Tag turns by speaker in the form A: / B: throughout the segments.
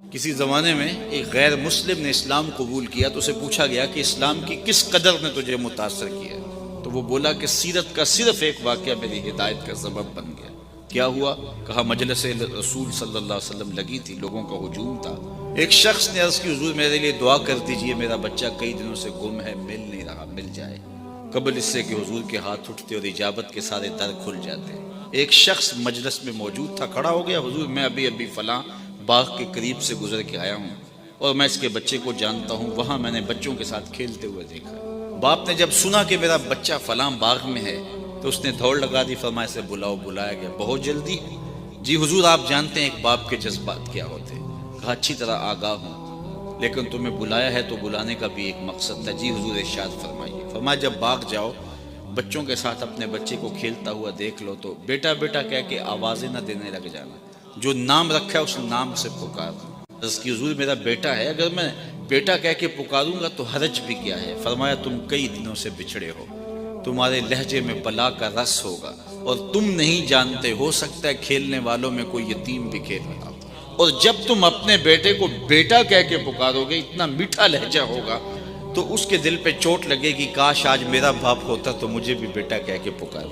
A: کسی زمانے میں ایک غیر مسلم نے اسلام قبول کیا تو اسے پوچھا گیا کہ اسلام کی کس قدر نے تجھے متاثر کیا؟ تو وہ بولا کہ سیرت کا صرف ایک واقعہ میری ہدایت کا سبب بن گیا۔ کیا ہوا؟ کہا مجلس رسول صلی اللہ علیہ وسلم لگی تھی، لوگوں کا ہجوم تھا۔ ایک شخص نے عرض کی حضور میرے لیے دعا کر دیجئے، میرا بچہ کئی دنوں سے گم ہے، مل نہیں رہا، مل جائے۔ قبل اس سے کہ حضور کے ہاتھ اٹھتے اور اجابت کے سارے در کھل جاتے۔ ایک شخص مجلس میں موجود تھا، کھڑا ہو گیا، حضور میں ابھی فلاں باغ کے قریب سے گزر کے آیا ہوں اور میں اس کے بچے کو جانتا ہوں، وہاں میں نے بچوں کے ساتھ کھیلتے ہوئے دیکھا۔ باپ نے جب سنا کہ میرا بچہ فلاں باغ میں ہے تو اس نے دوڑ لگا دی، فرمایا اسے بلاؤ۔ بلایا گیا، بہت جلدی؟ جی حضور آپ جانتے ہیں ایک باپ کے جذبات کیا ہوتے ہیں۔ کہا اچھی طرح آگاہ ہوں، لیکن تمہیں بلایا ہے تو بلانے کا بھی ایک مقصد تھا۔ جی حضور ارشاد فرمائیے۔ فرمایا جب باغ جاؤ بچوں کے ساتھ اپنے بچے کو کھیلتا ہوا دیکھ لو تو بیٹا بیٹا کہہ کے آوازیں نہ دینے لگ جانا، جو نام رکھا ہے اس نام سے پکار۔ عرض کی حضور میرا بیٹا ہے، اگر میں بیٹا کہہ کے پکاروں گا تو حرج بھی کیا ہے؟ فرمایا تم کئی دنوں سے بچھڑے ہو، تمہارے لہجے میں بلا کا رس ہوگا اور تم نہیں جانتے، ہو سکتا ہے کھیلنے والوں میں کوئی یتیم بھی کھیل رہا ہو، اور جب تم اپنے بیٹے کو بیٹا کہہ کے پکارو گے، اتنا میٹھا لہجہ ہوگا تو اس کے دل پہ چوٹ لگے گی، کاش آج میرا باپ ہوتا تو مجھے بھی بیٹا کہہ کے پکار۔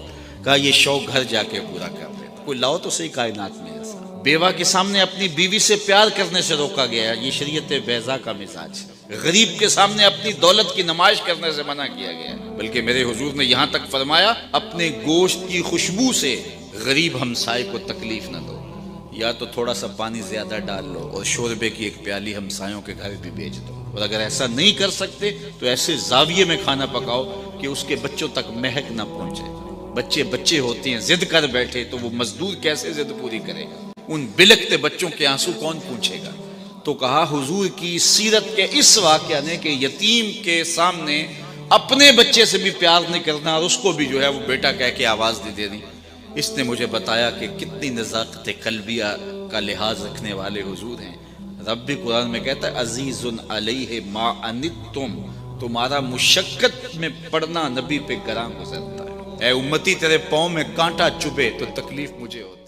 A: کہا یہ شوق گھر جا کے پورا کر دیتا، کوئی لاؤ تو صحیح کائنات میں ایسا۔ بیوہ کے سامنے اپنی بیوی سے پیار کرنے سے روکا گیا ہے، یہ شریعت بیضا کا مزاج ہے۔ غریب کے سامنے اپنی دولت کی نمائش کرنے سے منع کیا گیا ہے، بلکہ میرے حضور نے یہاں تک فرمایا اپنے گوشت کی خوشبو سے غریب ہمسائے کو تکلیف نہ دو، یا تو تھوڑا سا پانی زیادہ ڈال لو اور شوربے کی ایک پیالی ہمسایوں کے گھر بھی بھیج دو، اور اگر ایسا نہیں کر سکتے تو ایسے زاویے میں کھانا پکاؤ کہ اس کے بچوں تک مہک نہ پہنچے۔ بچے ہوتے ہیں، ضد کر بیٹھے تو وہ مزدور کیسے ضد پوری کرے گا؟ ان بلکتے بچوں کے آنسو کون پوچھے گا؟ تو کہا حضور کی سیرت کے اس واقعہ نے کہ یتیم کے سامنے اپنے بچے سے بھی پیار نہیں کرنا اور اس کو بھی جو ہے وہ بیٹا کہہ کے آواز نہیں دینی، اس نے مجھے بتایا کہ کتنی نزاکت قلبیہ کا لحاظ رکھنے والے حضور ہیں۔ رب بھی قرآن میں کہتا ہے عزیز علیہ ما عنتم، تمہارا مشقت میں پڑنا نبی پہ گراں گزرتا ہے۔ اے امتی تیرے پاؤں میں کانٹا چبھے تو تکلیف مجھے ہوتی ہے۔